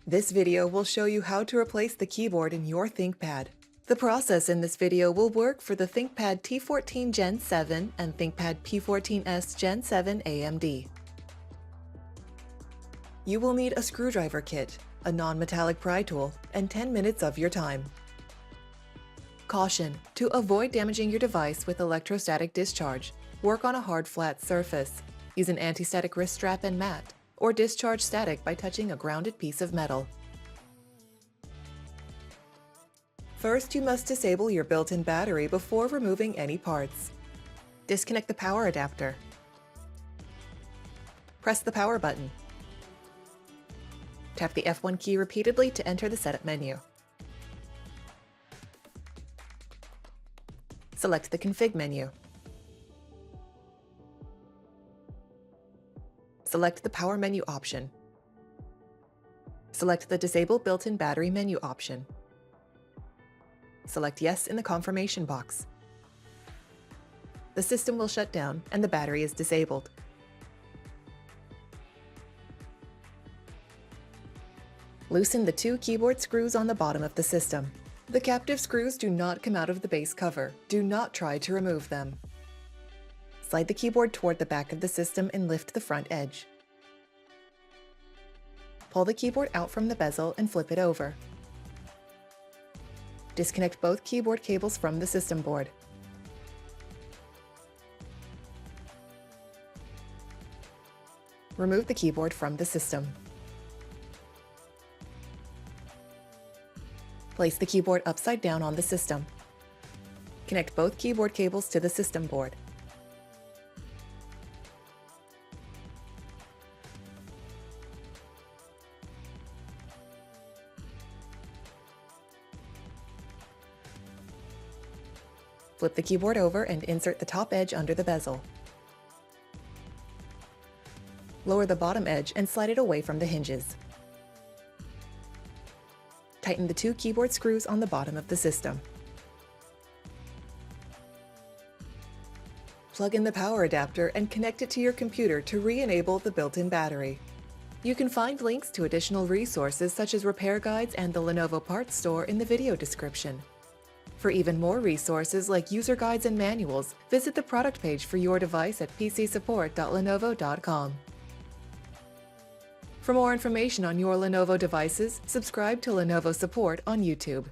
This video will show you how to replace the keyboard in your ThinkPad. The process in this video will work for the ThinkPad T14 Gen 7 and ThinkPad P14s Gen 7 AMD. You will need a screwdriver kit, a non-metallic pry tool, and 10 minutes of your time. Caution: to avoid damaging your device with electrostatic discharge, work on a hard flat surface. Use an anti-static wrist strap and mat, or discharge static by touching a grounded piece of metal. First, you must disable your built-in battery before removing any parts. Disconnect the power adapter. Press the power button. Tap the F1 key repeatedly to enter the setup menu. Select the config menu. Select the power menu option. Select the disable built-in battery menu option. Select yes in the confirmation box. The system will shut down and the battery is disabled. Loosen the two keyboard screws on the bottom of the system. The captive screws do not come out of the base cover. Do not try to remove them. Slide the keyboard toward the back of the system and lift the front edge. Pull the keyboard out from the bezel and flip it over. Disconnect both keyboard cables from the system board. Remove the keyboard from the system. Place the keyboard upside down on the system. Connect both keyboard cables to the system board. Flip the keyboard over and insert the top edge under the bezel. Lower the bottom edge and slide it away from the hinges. Tighten the two keyboard screws on the bottom of the system. Plug in the power adapter and connect it to your computer to re-enable the built-in battery. You can find links to additional resources such as repair guides and the Lenovo parts store in the video description. For even more resources like user guides and manuals, visit the product page for your device at pcsupport.lenovo.com. For more information on your Lenovo devices, subscribe to Lenovo Support on YouTube.